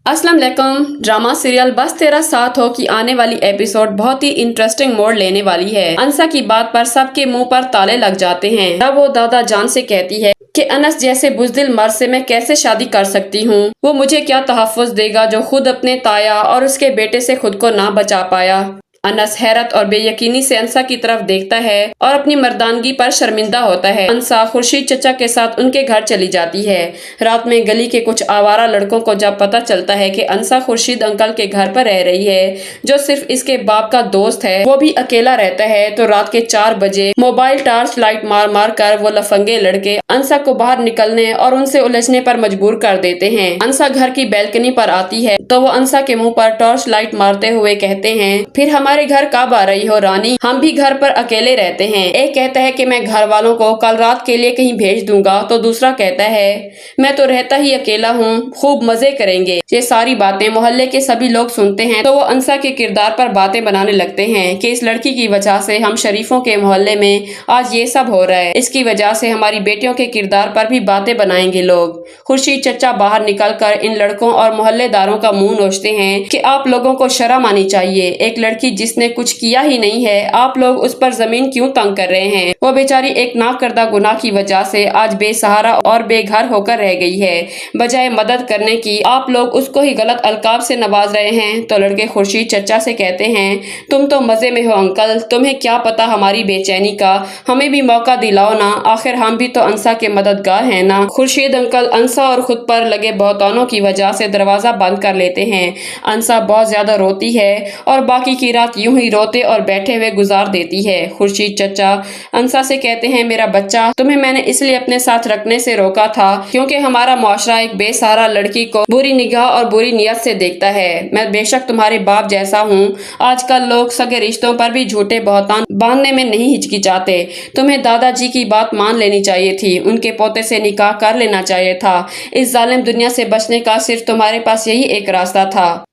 अस्सलाम वालेकुम। Drama serial बस तेरा साथ हो की आने वाली एपिसोड बहुत ही इंटरेस्टिंग मोड़ लेने वाली है। अंसा की बात पर सबके मुंह पर ताले लग जाते हैं। तब वो दादा जान से कहती है कि अनस जैसे बुज़दिल मर्द से मैं कैसे शादी कर सकती हूँ। वो मुझे क्या तहफ़्फ़ुज़ देगा जो खुद अपने ताया और उसके बेटे से खुद को ना बचा पाया। अनस हैरत और बेयकीनी से अंसा की तरफ देखता है और अपनी मर्दानगी पर शर्मिंदा होता है। अंसा खुर्शीद चचा के साथ उनके घर चली जाती है। रात में गली के कुछ आवारा लड़कों को जब पता चलता है कि अंसा खुर्शीद अंकल के घर पर रह रही है जो सिर्फ इसके बाप का दोस्त है, वो भी अकेला रहता है, तो रात के 4 बजे मोबाइल टॉर्च लाइट मार मार कर वो लफंगे लड़के अंसा को बाहर निकलने और उनसे उलझने पर मजबूर कर देते हैं। अंसा घर की बैल्कनी पर आती है तो वो अंसा के मुंह पर टॉर्च लाइट मारते हुए कहते हैं, फिर हमारे घर कब आ रही हो रानी, हम भी घर पर अकेले रहते हैं। एक कहता है कि मैं घर वालों को कल रात के लिए कहीं भेज दूंगा, तो दूसरा कहता है मैं तो रहता ही अकेला हूँ, खूब मजे करेंगे। ये सारी बातें मोहल्ले के सभी लोग सुनते हैं तो वो अंसा के किरदार पर बातें बनाने लगते हैं कि इस लड़की की वजह से हम शरीफों के मोहल्ले में आज ये सब हो रहा है, इसकी वजह से हमारी बेटियों के किरदार पर भी बातें बनाएंगे लोग। खुर्शीद चचा बाहर निकल कर इन लड़कों और मोहल्लेदारों का मुंह नोचते हैं कि आप लोगों को शर्म आनी चाहिए, एक लड़की जिसने कुछ किया ही नहीं है आप लोग उस पर जमीन क्यों तंग कर रहे हैं। वो बेचारी एक ना करदा गुनाह की वजह से आज बेसहारा और बेघर होकर रह गई है, बजाय मदद करने की आप लोग उसको ही गलत अलकाब से नवाज रहे हैं। तो लड़के खुर्शीद चचा से कहते हैं, तुम तो मजे में हो अंकल, तुम्हें क्या पता हमारी बेचैनी का, हमें भी मौका दिलाओ ना, आखिर हम भी तो अंसा के मददगार हैं ना। खुर्शीद अंकल अंसा और खुद पर लगे बहुतानों की वजह से दरवाजा बंद कर लेते हैं। अंसा बहुत ज्यादा रोती है और बाकी की रात यूं ही रोते और बैठे हुए गुजार देती है। खुर्शीद चचा अंसा से कहते हैं, मेरा बच्चा, तुम्हें मैंने इसलिए अपने साथ रखने से रोका था क्योंकि हमारा मुआशरा एक बेसहारा लड़की को बुरी निगाह और बुरी नियत से देखता है। मैं बेशक तुम्हारे बाप जैसा हूँ, आजकल लोग सगे रिश्तों पर भी झूठे बहुतान बांधने में नहीं हिचकिचाते। तुम्हें दादाजी की बात मान लेनी चाहिए थी, उनके पोते से निकाह कर लेना चाहिए था। इस जालिम दुनिया से बचने का सिर्फ तुम्हारे पास यही एक रास्ता था।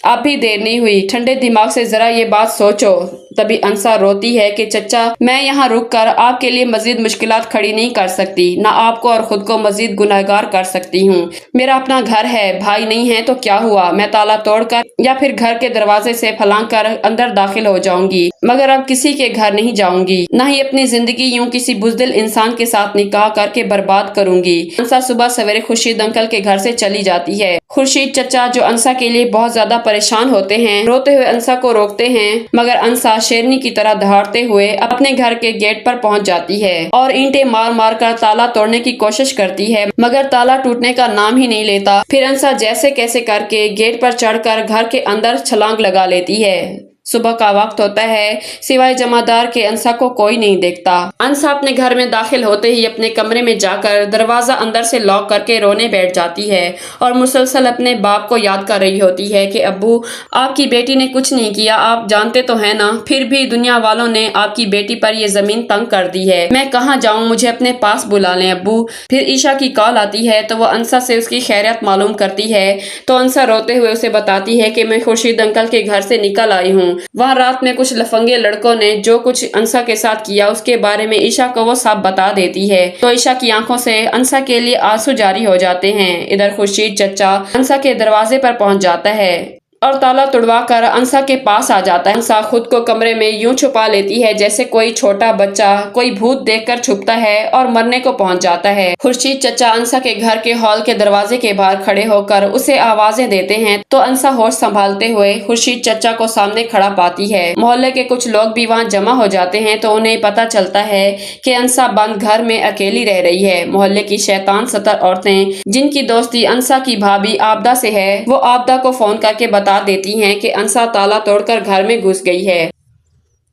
अब भी देर नहीं हुई, ठंडे दिमाग से जरा ये बात सोचो। तभी अंसा रोती है कि चचा मैं यहाँ रुक कर आपके लिए मजीद मुश्किलात खड़ी नहीं कर सकती, ना आपको और खुद को मजीद गुनहगार कर सकती हूँ। मेरा अपना घर है, भाई नहीं है तो क्या हुआ, मैं ताला तोड़कर या फिर घर के दरवाजे से फलांग कर अंदर दाखिल हो जाऊंगी, मगर अब किसी के घर नहीं जाऊंगी, न ही अपनी जिंदगी यूं किसी बुज़दिल इंसान के साथ निकाह करके बर्बाद करूंगी। अंसा सुबह सवेरे खुर्शीद अंकल के घर से चली जाती है। खुर्शीद चचा जो अंसा के लिए बहुत ज्यादा परेशान होते हैं, रोते हुए अंसा को रोकते हैं, मगर अंसा शेरनी की तरह दहाड़ते हुए अपने घर के गेट पर पहुंच जाती है और ईंटें मार मार कर ताला तोड़ने की कोशिश करती है, मगर ताला टूटने का नाम ही नहीं लेता। फिर अंसा जैसे कैसे करके गेट पर चढ़कर घर के अंदर छलांग लगा लेती है। सुबह का वक्त होता है, सिवाय जमादार के अंसा को कोई नहीं देखता। अंसा अपने घर में दाखिल होते ही अपने कमरे में जाकर दरवाजा अंदर से लॉक करके रोने बैठ जाती है और मुसलसल अपने बाप को याद कर रही होती है कि अब्बू आपकी बेटी ने कुछ नहीं किया, आप जानते तो है ना, फिर भी दुनिया वालों ने आपकी बेटी पर ये जमीन तंग कर दी है, मैं कहाँ जाऊँ, मुझे अपने पास बुला लें अब्बू। फिर ईशा की कॉल आती है तो वो अंसा से उसकी खैरियत मालूम करती है तो अंसा रोते हुए उसे बताती है कि मैं खुर्शीद अंकल के घर से निकल आई हूँ, वहाँ रात में कुछ लफंगे लड़कों ने जो कुछ अंसा के साथ किया उसके बारे में ईशा को वो सब बता देती है। तो ईशा की आंखों से अंसा के लिए आंसू जारी हो जाते हैं। इधर खुर्शीद चचा अंसा के दरवाजे पर पहुंच जाता है और ताला तुड़वा कर अंसा के पास आ जाता है। अंसा खुद को कमरे में यूं छुपा लेती है जैसे कोई छोटा बच्चा कोई भूत देखकर छुपता है और मरने को पहुंच जाता है। खुर्शीद चचा अंसा के घर के हॉल के दरवाजे के बाहर खड़े होकर उसे आवाजें देते हैं तो अंसा होश संभालते हुए खुर्शीद चचा को सामने खड़ा पाती है। मोहल्ले के कुछ लोग भी वहाँ जमा हो जाते हैं तो उन्हें पता चलता है कि अंसा बंद घर में अकेली रह रही है। मोहल्ले की शैतान सतर औरतें जिनकी दोस्ती अंसा की भाभी आबदा से है, वो आबदा को फोन करके बता देती हैं कि अंसा ताला तोड़कर घर में घुस गई है।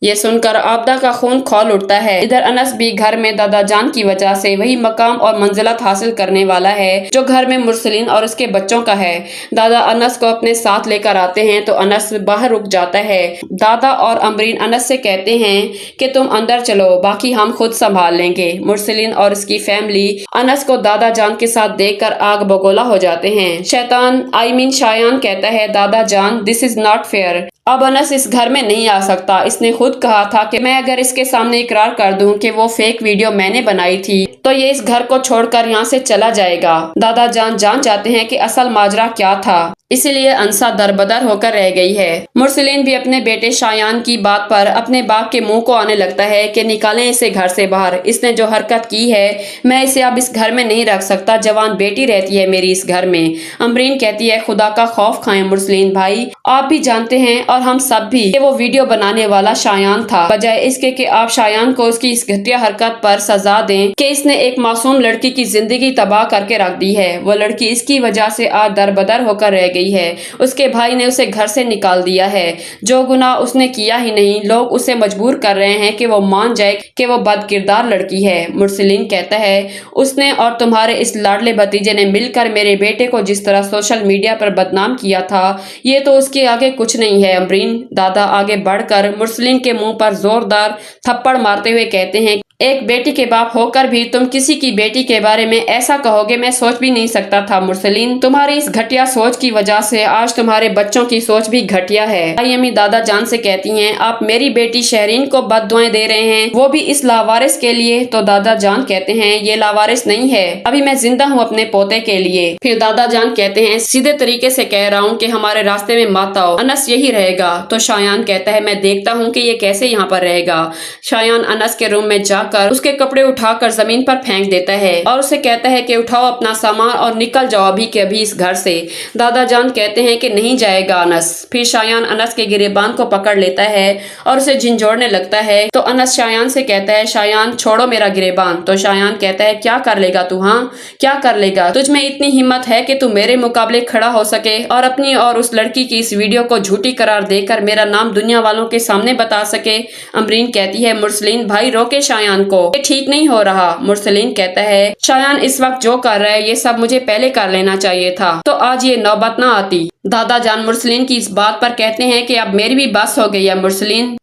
ये सुनकर आबदा का खून खौल उठता है। इधर अनस भी घर में दादा जान की वजह से वही मकाम और मंजिलत हासिल करने वाला है जो घर में मुरसलीन और उसके बच्चों का है। दादा अनस को अपने साथ लेकर आते हैं तो अनस बाहर रुक जाता है। दादा और अमरीन अनस से कहते हैं कि तुम अंदर चलो, बाकी हम खुद संभाल लेंगे। मुरसलीन और उसकी फैमिली अनस को दादा जान के साथ देखकर आग बगोला हो जाते हैं। शैतान शायान कहता है, दादा जान दिस इज नॉट फेयर, अब अनस इस घर में नहीं आ सकता। इसने खुद कहा था कि मैं अगर इसके सामने इकरार कर दूं कि वो फेक वीडियो मैंने बनाई थी तो ये इस घर को छोड़कर यहाँ से चला जाएगा। दादा जान जाते हैं कि असल माजरा क्या था, इसीलिए अंसा दरबदर होकर रह गई है। मुरसलीन भी अपने बेटे शायान की बात पर अपने बाप के मुंह को आने लगता है कि निकालें इसे घर से बाहर। इसने जो हरकत की है, मैं इसे अब इस घर में नहीं रख सकता। जवान बेटी रहती है मेरी इस घर में। अमरीन कहती है, खुदा का खौफ खाएं मुरसलीन भाई, आप भी जानते हैं और हम सब भी कि वो वीडियो बनाने वाला शायान था। बजाय इसके कि आप शायान को उसकी इस घटिया हरकत पर सजा दें कि इसने एक मासूम लड़की की जिंदगी तबाह करके रख दी है। वो लड़की इसकी वजह से आज दरबदर होकर रह गई है। उसके भाई ने उसे घर से निकाल दिया है, जो गुनाह उसने किया ही नहीं। लोग उसे मजबूर कर रहे हैं कि वो मान जाए कि वो बदकिरदार लड़की है। मुरसलीन कहता है, उसने और तुम्हारे इस लाडले भतीजे ने मिलकर मेरे बेटे को जिस तरह सोशल मीडिया पर बदनाम किया था, ये तो उसके आगे कुछ नहीं है अमरीन। दादा आगे बढ़कर मुरसलीन के मुंह पर जोरदार थप्पड़ मारते हुए कहते हैं, एक बेटी के बाप होकर भी तुम किसी की बेटी के बारे में ऐसा कहोगे, मैं सोच भी नहीं सकता था मुरसलीन। तुम्हारी इस घटिया सोच की वजह से आज तुम्हारे बच्चों की सोच भी घटिया है। अम्मी दादा जान से कहती हैं, आप मेरी बेटी शहरीन को बद्दुआएं दे रहे हैं, वो भी इस लावारिस के लिए। तो दादा जान कहते हैं, ये लावारिस नहीं है, अभी मैं जिंदा हूँ अपने पोते के लिए। फिर दादा जान कहते हैं, सीधे तरीके से कह रहा हूँ कि हमारे रास्ते में मत आओ, अनस यही रहेगा। तो शायान कहता है, मैं देखता हूँ कि ये कैसे यहाँ पर रहेगा। शायान अनस के रूम में जाकर उसके कपड़े उठाकर जमीन पर फेंक देता है और उसे कहता है कि उठाओ अपना सामान और निकल जाओ अभी के अभी इस घर से। दादा जान कहते हैं कि नहीं जाएगा अनस। फिर शायान अनस के गिरेबान को पकड़ लेता है और उसे झिंझोड़ने लगता है। तो अनस शायान से कहता है, शायान छोड़ो मेरा गिरेबान। तो शायान कहता है, क्या कर लेगा तू? हाँ क्या कर लेगा? तुझ में इतनी हिम्मत है कि तू मेरे मुकाबले खड़ा हो सके और अपनी और उस लड़की की इस वीडियो को झूठी करार देकर मेरा नाम दुनिया वालों के सामने बता सके? अमरीन कहती है, मुरसलीन भाई रोके शायान को, ये ठीक नहीं हो रहा। मुरसलीन कहता है, शायान इस वक्त जो कर रहा है ये सब मुझे पहले कर लेना चाहिए था, तो आज ये नौबत ना आती। दादा जान मुरसलीन की इस बात पर कहते हैं कि अब मेरी भी बस हो गई है मुरसलीन,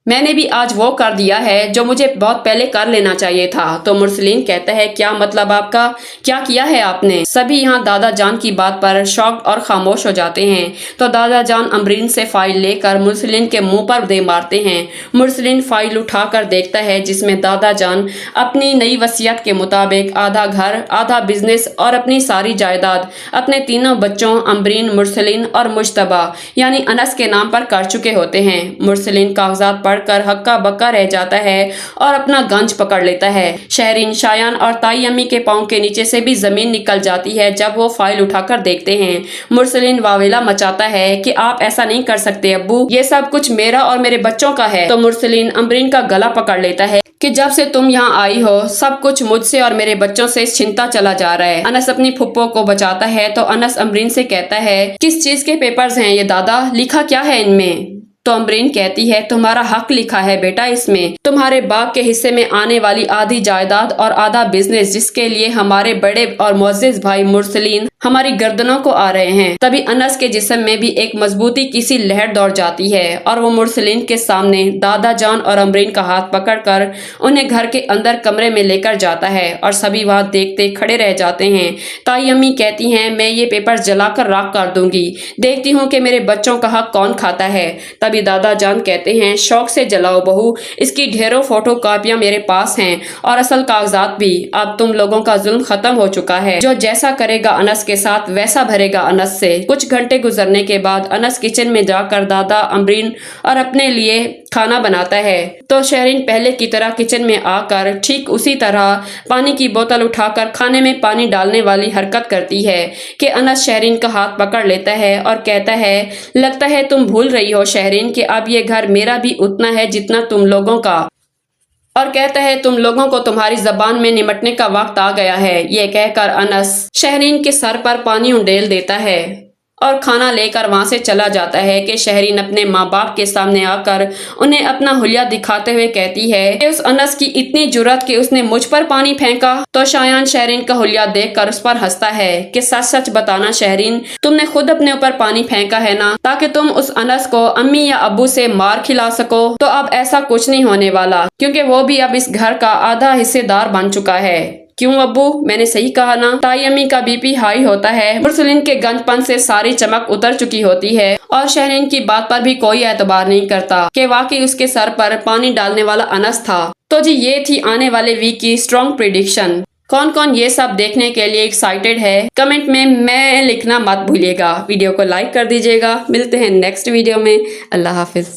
मैंने भी आज वो कर दिया है जो मुझे बहुत पहले कर लेना चाहिए था। तो मुरसलीन कहता है, क्या मतलब आपका? क्या किया है आपने? सभी यहाँ दादा जान की बात पर शॉक्ड और खामोश हो जाते हैं। तो दादा जान अमरीन से फाइल लेकर मुरसलीन के मुंह पर दे मारते हैं। मुरसलीन फाइल उठाकर देखता है जिसमें दादा जान अपनी नई वसीयत के मुताबिक आधा घर, आधा बिजनेस और अपनी सारी जायदाद अपने तीनों बच्चों अमरीन, मुरसलीन और मुश्तबा यानी अनस के नाम पर कर चुके होते हैं। मुरसलीन कागजात पढ़कर हक्का बक्का रह जाता है और अपना गंज पकड़ लेता है। शहरीन, शायान और ताई अम्मी के पांव के नीचे से भी जमीन निकल जाती है जब वो फाइल उठाकर देखते हैं। मुरसलीन वावेला मचाता है कि आप ऐसा नहीं कर सकते अब्बू, ये सब कुछ मेरा और मेरे बच्चों का है। तो मुरसलीन अमरीन का गला पकड़ लेता है कि जब से तुम यहाँ आई हो सब कुछ मुझसे और मेरे बच्चों से छिनता चला जा रहा है। अनस अपनी फुप्पो को बचाता है तो अनस अमरीन से कहता है, किस चीज के पेपर्स हैं ये दादा, लिखा क्या है इनमें? तो अमरीन कहती है, तुम्हारा हक लिखा है बेटा इसमें, तुम्हारे बाप के हिस्से में आने वाली आधी जायदाद और आधा बिजनेस जिसके लिए हमारे बड़े और मुअज्जिज भाई मुरसलीन हमारी गर्दनों को आ रहे हैं। तभी अनस के जिस्म में भी एक मजबूती की सी लहर दौड़ जाती है और वो मुरसलीन के सामने दादा जान और अमरीन का हाथ पकड़कर उन्हें घर के अंदर कमरे में लेकर जाता है और सभी वहां देखते खड़े रह जाते हैं। ताई अम्मी कहती हैं, मैं ये पेपर जलाकर राख कर दूंगी, देखती हूँ कि मेरे बच्चों का हक कौन खाता है। तभी दादा जान कहते हैं, शौक से जलाओ बहू, इसकी ढेरों फोटो कॉपियां मेरे पास हैं और असल कागजात भी। अब तुम लोगों का जुल्म खत्म हो चुका है, जो जैसा करेगा अनस के साथ वैसा भरेगा अनस से। कुछ घंटे गुजरने के बाद अनस किचन में जाकर दादा, अमरीन और अपने लिए खाना बनाता है। तो शहरीन पहले की तरह किचन में आकर ठीक उसी तरह पानी की बोतल उठाकर खाने में पानी डालने वाली हरकत करती है कि अनस शहरीन का हाथ पकड़ लेता है और कहता है, लगता है तुम भूल रही हो शहरीन कि अब ये घर मेरा भी उतना है जितना तुम लोगों का, और कहता है तुम लोगों को तुम्हारी जबान में निमटने का वक्त आ गया है। ये कहकर अनस शहरीन के सर पर पानी उंडेल देता है और खाना लेकर वहां से चला जाता है कि शहरीन अपने माँ बाप के सामने आकर उन्हें अपना हुलिया दिखाते हुए कहती है कि उस अनस की इतनी जुर्रत कि उसने मुझ पर पानी फेंका। तो शायान शहरीन का हुलिया देखकर उस पर हंसता है कि सच सच बताना शहरीन, तुमने खुद अपने ऊपर पानी फेंका है ना, ताकि तुम उस अनस को अम्मी या अब्बू से मार खिला सको। तो अब ऐसा कुछ नहीं होने वाला क्योंकि वो भी अब इस घर का आधा हिस्सेदार बन चुका है, क्यों अब्बू, मैंने सही कहा ना? ताई अम्मी का बीपी हाई होता है। मुरसलीन के गंजपन से सारी चमक उतर चुकी होती है और शहरीन की बात पर भी कोई एतबार नहीं करता कि वाकई उसके सर पर पानी डालने वाला अनस था। तो जी ये थी आने वाले वीक की स्ट्रॉन्ग प्रिडिक्शन। कौन कौन ये सब देखने के लिए एक्साइटेड है कमेंट में मैं लिखना मत भूलिएगा। वीडियो को लाइक कर दीजिएगा। मिलते हैं नेक्स्ट वीडियो में। अल्लाह हाफिज।